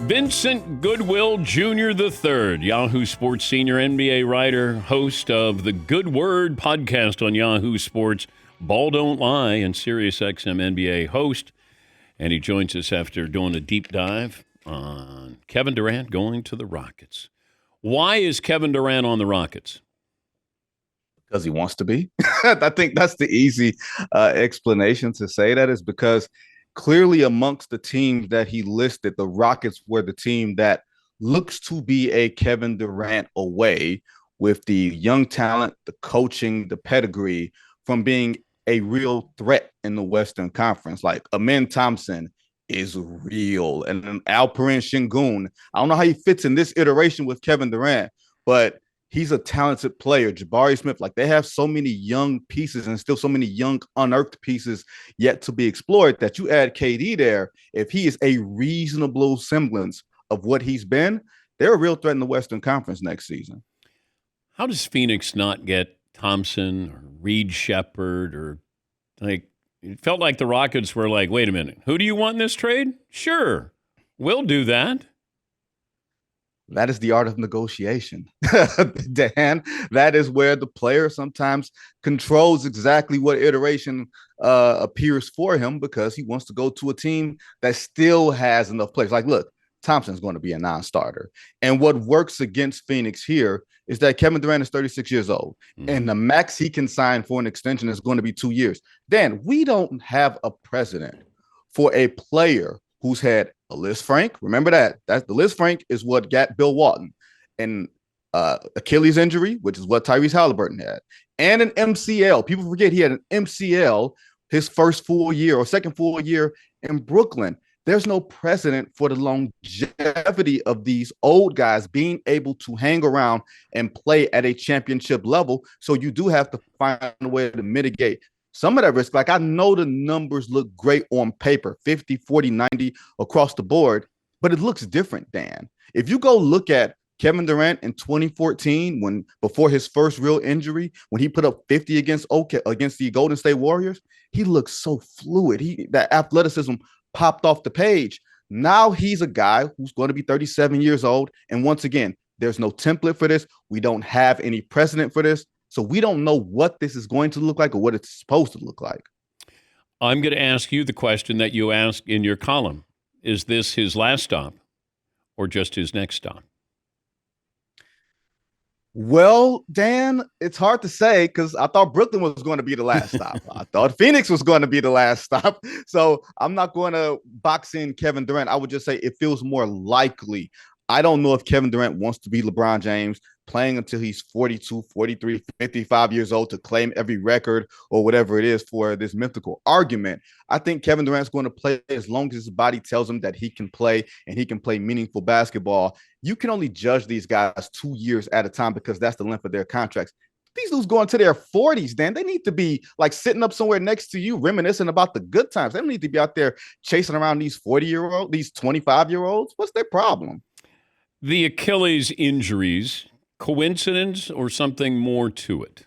Vincent Goodwill Jr. III, Yahoo Sports senior NBA writer, host of the Good Word podcast on Yahoo Sports, Ball Don't Lie, and SiriusXM NBA host. And he joins us after doing a deep dive on Kevin Durant going to the Rockets. Why is Kevin Durant on the Rockets? Because he wants to be. I think that's the easy explanation to say that is because clearly amongst the teams that he listed, the Rockets were the team that looks to be a Kevin Durant away with the young talent, the coaching, the pedigree from being a real threat in the Western Conference. Like Amen Thompson is real. And then Alperen Şengün, I don't know how he fits in this iteration with Kevin Durant, but he's a talented player. Jabari Smith, like they have so many young pieces and still so many young unearthed pieces yet to be explored that you add KD there. If he is a reasonable semblance of what he's been, they're a real threat in the Western Conference next season. How does Phoenix not get Thompson or Reed Shepherd or like, it felt like the Rockets were like, wait a minute, who do you want in this trade? Sure, we'll do that. That is the art of negotiation, Dan. That is where the player sometimes controls exactly what iteration appears for him because he wants to go to a team that still has enough players. Like, look, Thompson's going to be a non-starter. And what works against Phoenix here is that Kevin Durant is 36 years old, and the max he can sign for an extension is going to be 2 years. Dan, we don't have a precedent for a player who's had a Liz Frank. Remember that. That's the Liz Frank is what got Bill Walton. And Achilles injury, which is what Tyrese Halliburton had. And an MCL. People forget he had an MCL his first full year or second full year in Brooklyn. There's no precedent for the longevity of these old guys being able to hang around and play at a championship level. So you do have to find a way to mitigate some of that risk. Like I know the numbers look great on paper, 50, 40, 90 across the board, but it looks different, Dan. If you go look at Kevin Durant in 2014, when before his first real injury, when he put up 50 against the Golden State Warriors, he looks so fluid. That athleticism popped off the page. Now he's a guy who's going to be 37 years old. And once again, there's no template for this. We don't have any precedent for this. So we don't know what this is going to look like or what it's supposed to look like. I'm going to ask you the question that you asked in your column. Is this his last stop or just his next stop? Well, Dan, it's hard to say because I thought Brooklyn was going to be the last stop. I thought Phoenix was going to be the last stop. So I'm not going to box in Kevin Durant. I would just say it feels more likely. I don't know if Kevin Durant wants to be LeBron James playing until he's 42, 43, 55 years old to claim every record or whatever it is for this mythical argument. I think Kevin Durant's going to play as long as his body tells him that he can play and he can play meaningful basketball. You can only judge these guys 2 years at a time because that's the length of their contracts. These dudes going to their 40s, Dan. They need to be like sitting up somewhere next to you, reminiscing about the good times. They don't need to be out there chasing around these 40-year-olds, these 25-year-olds. What's their problem? The Achilles injuries, coincidence or something more to it?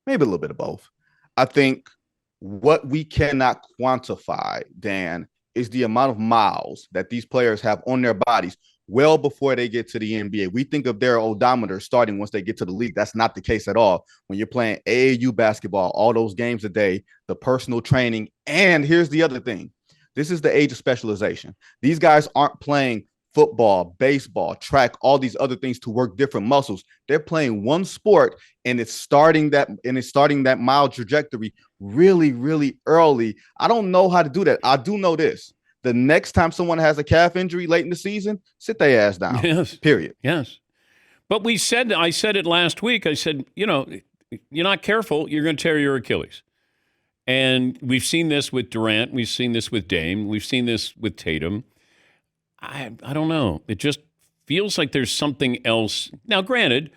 Maybe a little bit of both. I think what we cannot quantify, Dan, is the amount of miles that these players have on their bodies well before they get to the NBA. We think of their odometer starting once they get to the league. That's not the case at all. When you're playing AAU basketball, all those games a day, the personal training, and here's the other thing. This is the age of specialization. These guys aren't playing football, baseball, track, all these other things to work different muscles. They're playing one sport and it's starting that mile trajectory really, really early. I don't know how to do that. I do know this. The next time someone has a calf injury late in the season, sit their ass down. Yes. Period. Yes. But I said it last week. I said, you're not careful, you're going to tear your Achilles. And we've seen this with Durant. We've seen this with Dame. We've seen this with Tatum. I don't know. It just feels like there's something else. Now, granted,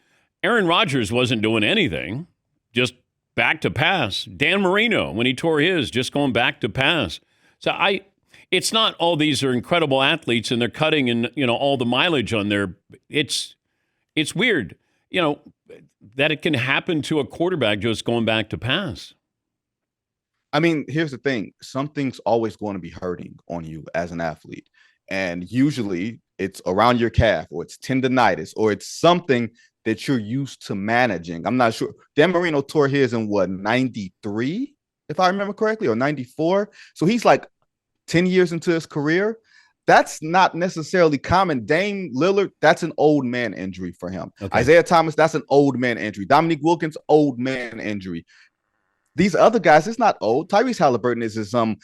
Aaron Rodgers wasn't doing anything, just back to pass. Dan Marino, when he tore his, just going back to pass. So it's not all these are incredible athletes and they're cutting in, all the mileage on their. It's weird, that it can happen to a quarterback just going back to pass. I mean, here's the thing. Something's always going to be hurting on you as an athlete. And usually it's around your calf or it's tendonitis or it's something that you're used to managing. I'm not sure. Dan Marino tore his in what, 93, if I remember correctly, or 94. So he's like 10 years into his career. That's not necessarily common. Dame Lillard, that's an old man injury for him. Okay. Isaiah Thomas, that's an old man injury. Dominique Wilkins, old man injury. These other guys, it's not old. Tyrese Halliburton is some,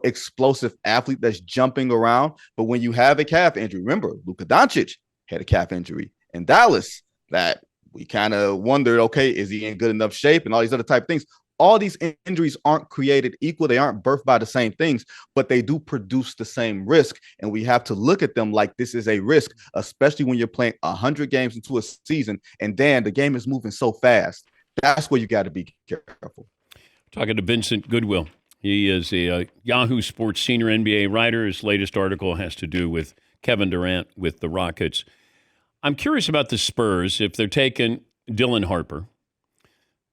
explosive athlete that's jumping around. But when you have a calf injury, remember, Luka Doncic had a calf injury in Dallas that we kind of wondered, okay, is he in good enough shape and all these other type of things. All these injuries aren't created equal. They aren't birthed by the same things, but they do produce the same risk. And we have to look at them like this is a risk, especially when you're playing 100 games into a season. And Dan, the game is moving so fast. That's where you got to be careful. Talking to Vincent Goodwill. He is a Yahoo Sports senior NBA writer. His latest article has to do with Kevin Durant with the Rockets. I'm curious about the Spurs if they're taking Dylan Harper.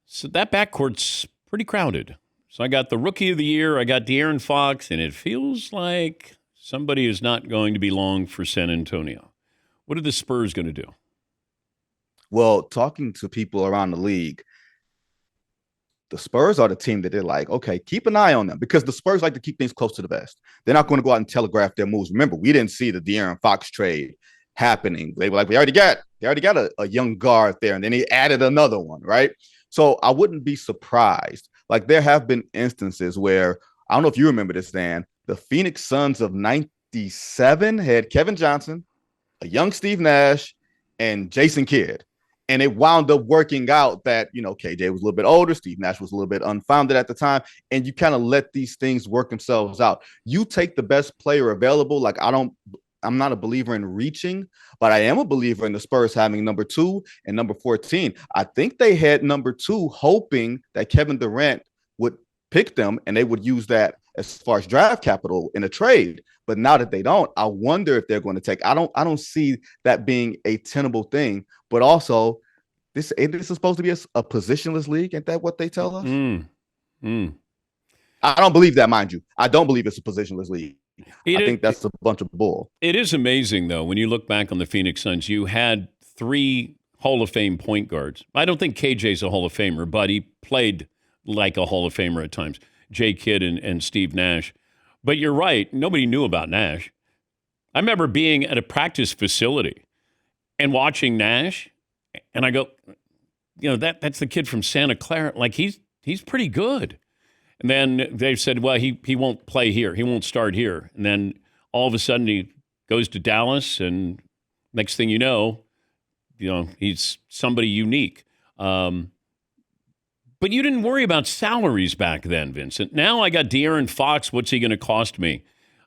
So that backcourt's pretty crowded. So I got the Rookie of the Year, I got De'Aaron Fox, and it feels like somebody is not going to be long for San Antonio. What are the Spurs going to do? Well, talking to people around the league, the Spurs are the team that they're like, okay, keep an eye on them because the Spurs like to keep things close to the vest. They're not going to go out and telegraph their moves. Remember, we didn't see the De'Aaron Fox trade happening. They were like, they already got a young guard there, and then he added another one, right? So I wouldn't be surprised. Like there have been instances where, I don't know if you remember this, Dan, the Phoenix Suns of 97 had Kevin Johnson, a young Steve Nash, and Jason Kidd. And it wound up working out that, KJ was a little bit older. Steve Nash was a little bit unfounded at the time. And you kind of let these things work themselves out. You take the best player available. Like I'm not a believer in reaching, but I am a believer in the Spurs having number 2 and number 14. I think they had number 2 hoping that Kevin Durant would pick them and they would use that as far as draft capital in a trade. But now that they don't, I wonder if they're going to take. I don't see that being a tenable thing. But also, this is supposed to be a positionless league. Ain't that what they tell us? I don't believe that, mind you. I don't believe it's a positionless league. I think that's a bunch of bull. It is amazing, though, when you look back on the Phoenix Suns, you had 3 Hall of Fame point guards. I don't think KJ's a Hall of Famer, but he played like a Hall of Famer at times. Jay Kidd and Steve Nash. But you're right. Nobody knew about Nash. I remember being at a practice facility and watching Nash, and I go, that's the kid from Santa Clara. Like, he's pretty good. And then they said, well, he won't play here. He won't start here. And then all of a sudden he goes to Dallas, and next thing you know, he's somebody unique. But you didn't worry about salaries back then, Vincent. Now I got De'Aaron Fox. What's he going to cost me?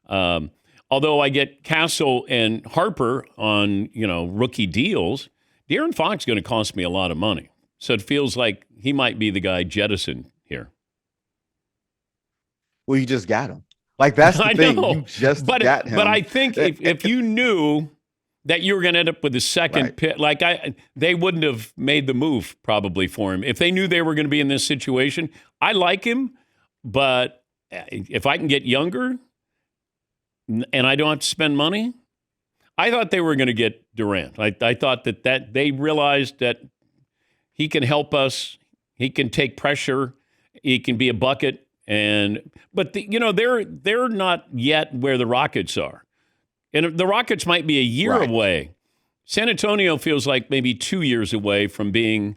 Although I get Castle and Harper on, rookie deals, De'Aaron Fox is going to cost me a lot of money. So it feels like he might be the guy jettisoned here. Well, you just got him. Like, that's the thing. Know, you just got him. But I think if you knew that you were going to end up with a second pick, they wouldn't have made the move probably for him. If they knew they were going to be in this situation, I like him, but if I can get younger and I don't have to spend money, I thought they were going to get Durant. I thought that they realized that he can help us. He can take pressure. He can be a bucket. But they're not yet where the Rockets are. And the Rockets might be a year away. San Antonio feels like maybe 2 years away from being,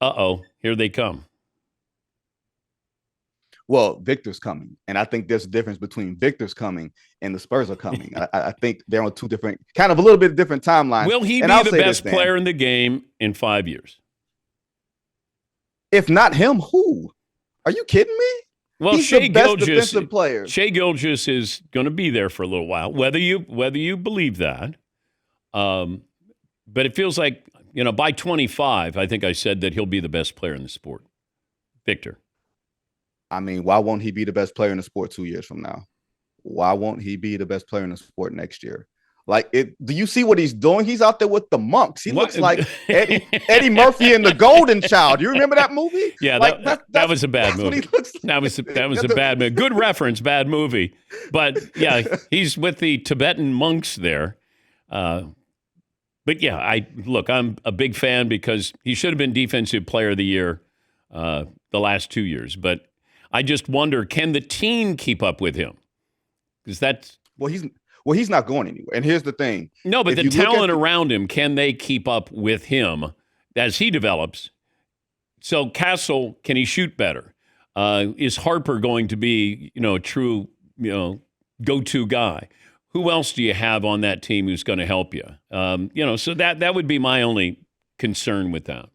here they come. Well, Victor's coming. And I think there's a difference between Victor's coming and the Spurs are coming. I think they're on 2 different, kind of a little bit different timelines. Will he be the best player in the game in 5 years? If not him, who? Are you kidding me? Well, He's the best defensive player. Shai Gilgeous is going to be there for a little while, whether you believe that. But it feels like, by 25, I think I said that he'll be the best player in the sport. Victor. I mean, why won't he be the best player in the sport 2 years from now? Why won't he be the best player in the sport next year? Like it. Do you see what he's doing? He's out there with the monks. He What? looks like Eddie Murphy in The Golden Child. You remember that movie? Yeah, Like that was a bad that's what he movie. looks That was a like. bad movie. Good reference, bad movie. But yeah, he's with the Tibetan monks there. But yeah, I'm a big fan because he should have been Defensive Player of the Year the last 2 years. But I just wonder, can the team keep up with him? Because that's he's not going anywhere. And here's the thing. no, but If the you look at talent around him, can they keep up with him as he develops? So Castle, can he shoot better? Is Harper going to be, a true, go-to guy? Who else do you have on that team who's going to help you? So that would be my only concern with that.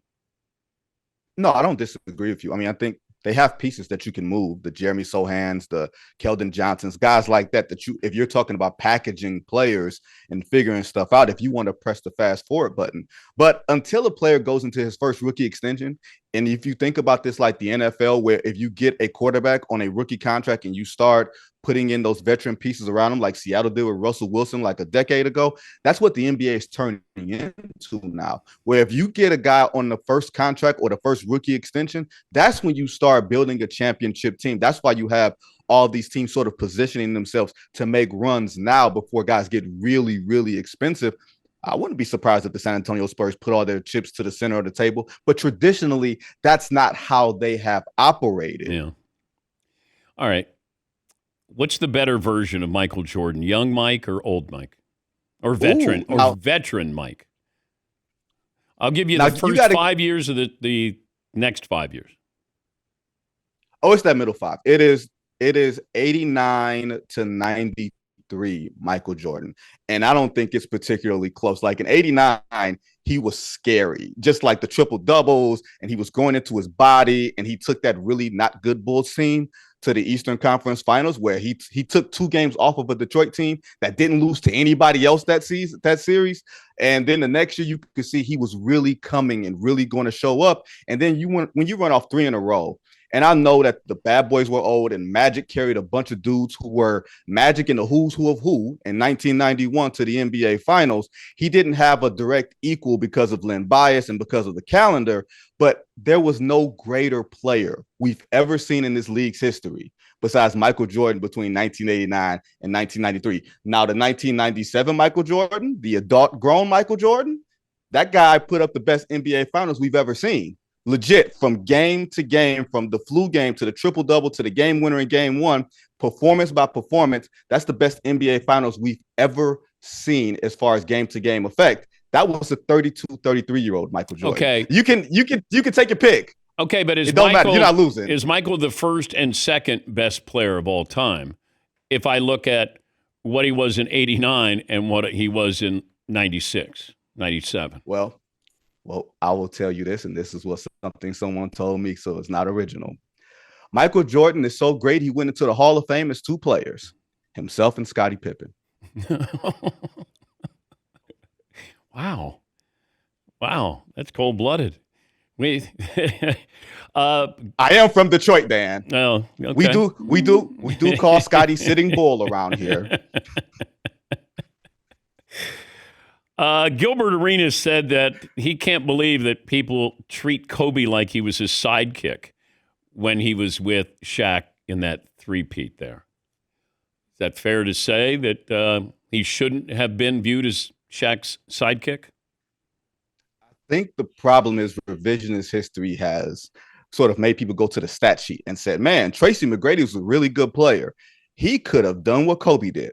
No, I don't disagree with you. I mean, I think they have pieces that you can move, the Jeremy Sohans, the Keldon Johnsons, guys like that, if you're talking about packaging players and figuring stuff out, if you want to press the fast forward button. But until a player goes into his first rookie extension, and if you think about this like the NFL, where if you get a quarterback on a rookie contract and you start putting in those veteran pieces around him, like Seattle did with Russell Wilson like a decade ago, that's what the NBA is turning into now. Where if you get a guy on the first contract or the first rookie extension, that's when you start building a championship team. That's why you have all these teams sort of positioning themselves to make runs now before guys get really, really expensive. I wouldn't be surprised if the San Antonio Spurs put all their chips to the center of the table, but traditionally, that's not how they have operated. Yeah. All right. What's the better version of Michael Jordan, young Mike or old Mike, or veteran veteran Mike? I'll give you the first 5 years of the next 5 years. Oh, it's that middle five. It is 89 to 93 Michael Jordan. And I don't think it's particularly close. Like in 89, he was scary, just like the triple doubles, and he was going into his body, and he took that really not good Bulls team to the Eastern Conference Finals, where he took 2 games off of a Detroit team that didn't lose to anybody else that series. And then the next year, you could see he was really coming and really going to show up. And then when you run off 3 in a row, and I know that the bad boys were old and Magic carried a bunch of dudes who were Magic in the who's who of who in 1991 to the NBA Finals. He didn't have a direct equal because of Len Bias and because of the calendar, but there was no greater player we've ever seen in this league's history besides Michael Jordan between 1989 and 1993. Now, the 1997 Michael Jordan, the adult grown Michael Jordan, that guy put up the best NBA Finals we've ever seen. Legit, from game to game, from the flu game to the triple double to the game winner in game 1, performance by performance, that's the best NBA Finals we've ever seen as far as game to game effect. That was a 32, 33-year-old Michael Jordan. Okay, you can take your pick. Okay, but it don't matter. You're not losing. Is Michael the first and second best player of all time? If I look at what he was in 89 and what he was in 96, 97. Well, I will tell you this, and this is something someone told me, so it's not original. Michael Jordan is so great, he went into the Hall of Fame as 2 players, himself and Scottie Pippen. Wow, that's cold-blooded. I am from Detroit, Dan. Oh, okay. We do call Scotty Sitting Bull around here. Gilbert Arenas said that he can't believe that people treat Kobe like he was his sidekick when he was with Shaq in that three-peat there. Is that fair to say that he shouldn't have been viewed as Shaq's sidekick? I think the problem is revisionist history has sort of made people go to the stat sheet and said, man, Tracy McGrady was a really good player. He could have done what Kobe did.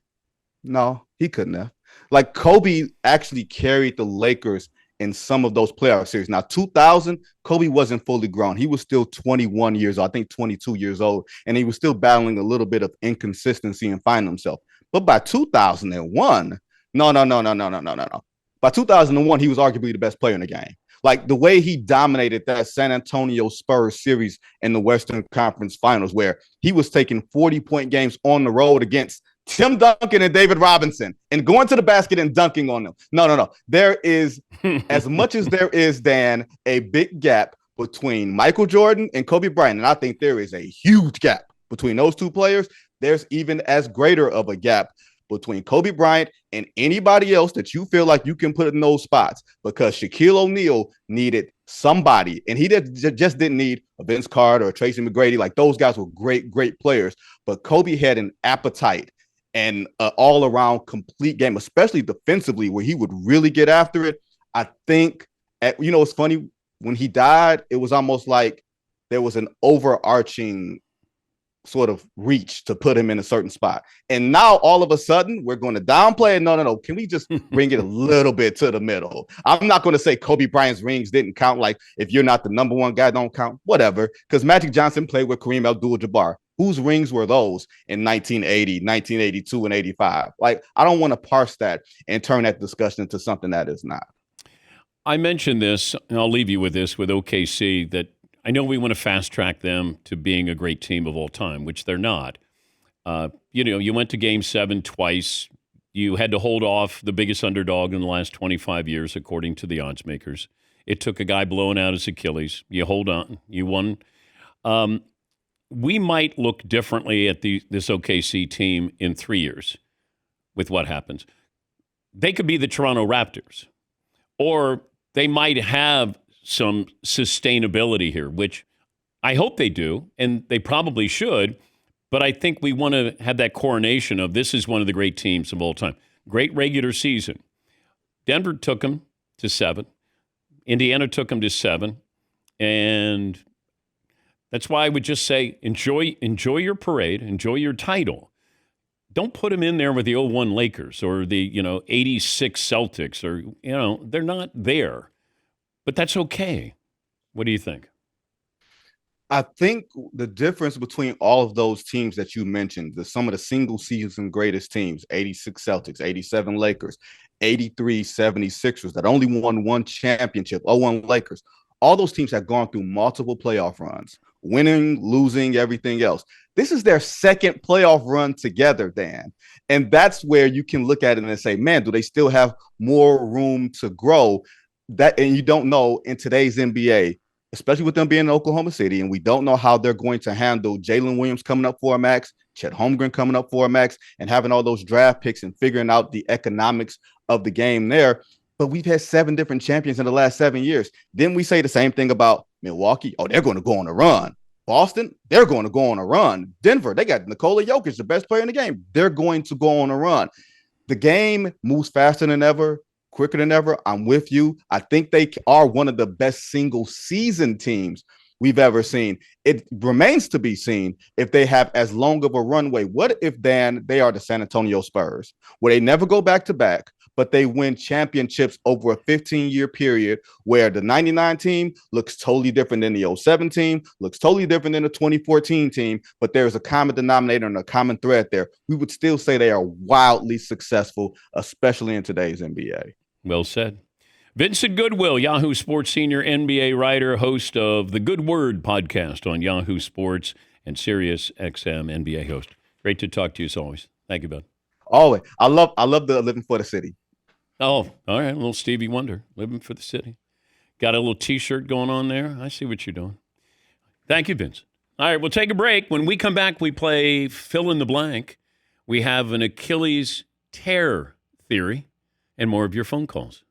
No, he couldn't have. Like, Kobe actually carried the Lakers in some of those playoff series. Now, 2000, Kobe wasn't fully grown. He was still 21 years old, I think 22 years old, and he was still battling a little bit of inconsistency and finding himself. But by 2001, no. By 2001, he was arguably the best player in the game. Like, the way he dominated that San Antonio Spurs series in the Western Conference Finals, where he was taking 40-point games on the road against Tim Duncan and David Robinson and going to the basket and dunking on them. No. There is, as much as there is, Dan, a big gap between Michael Jordan and Kobe Bryant. And I think there is a huge gap between those 2 players. There's even as greater of a gap between Kobe Bryant and anybody else that you feel like you can put in those spots, because Shaquille O'Neal needed somebody, and he just didn't need a Vince Carter or Tracy McGrady. Like, those guys were great, great players, but Kobe had an appetite and an all-around complete game, especially defensively, where he would really get after it. I think, it's funny, when he died, it was almost like there was an overarching sort of reach to put him in a certain spot. And now all of a sudden we're going to downplay it. No. Can we just bring it a little bit to the middle? I'm not going to say Kobe Bryant's rings didn't count. Like, if you're not the number one guy, don't count, whatever. Because Magic Johnson played with Kareem Abdul-Jabbar. Whose rings were those in 1980, 1982, and 85? Like, I don't want to parse that and turn that discussion into something that is not. I mentioned this, and I'll leave you with this, with OKC, that I know we want to fast track them to being a great team of all time, which they're not. You went to Game 7 twice. You had to hold off the biggest underdog in the last 25 years, according to the odds makers. It took a guy blowing out his Achilles. You hold on. You won. We might look differently at this OKC team in 3 years with what happens. They could be the Toronto Raptors, or they might have some sustainability here, which I hope they do, and they probably should. But I think we want to have that coronation of this is one of the great teams of all time. Great regular season. Denver took them to 7. Indiana took them to 7. And that's why I would just say enjoy your parade, enjoy your title. Don't put them in there with the 01 Lakers or the 86 Celtics, or they're not there. But that's okay. What do you think? I think the difference between all of those teams that you mentioned, some of the single season greatest teams, 86 Celtics, 87 Lakers, 83 76ers that only won one championship, 01 Lakers, all those teams have gone through multiple playoff runs, winning, losing, everything else. This is their second playoff run together, Dan. And that's where you can look at it and say, man, do they still have more room to grow? And you don't know in today's NBA, especially with them being in Oklahoma City, and we don't know how they're going to handle Jalen Williams coming up for a max, Chet Holmgren coming up for a max, and having all those draft picks and figuring out the economics of the game there. But we've had 7 different champions in the last 7 years. Then we say the same thing about Milwaukee. Oh, they're going to go on a run. Boston, they're going to go on a run. Denver, they got Nikola Jokic, the best player in the game. They're going to go on a run. The game moves faster than ever, quicker than ever. I'm with you. I think they are one of the best single season teams we've ever seen. It remains to be seen if they have as long of a runway. What if, Dan, they are the San Antonio Spurs, where they never go back to back, but they win championships over a 15-year period, where the 99 team looks totally different than the 07 team, looks totally different than the 2014 team, but there's a common denominator and a common thread there. We would still say they are wildly successful, especially in today's NBA. Well said. Vincent Goodwill, Yahoo Sports senior NBA writer, host of the Good Word podcast on Yahoo Sports, and Sirius XM NBA host. Great to talk to you as always. Thank you, bud. Always. I love the living for the city. Oh, all right. A little Stevie Wonder, living for the city. Got a little T-shirt going on there. I see what you're doing. Thank you, Vince. All right, we'll take a break. When we come back, we play fill in the blank. We have an Achilles tear theory and more of your phone calls.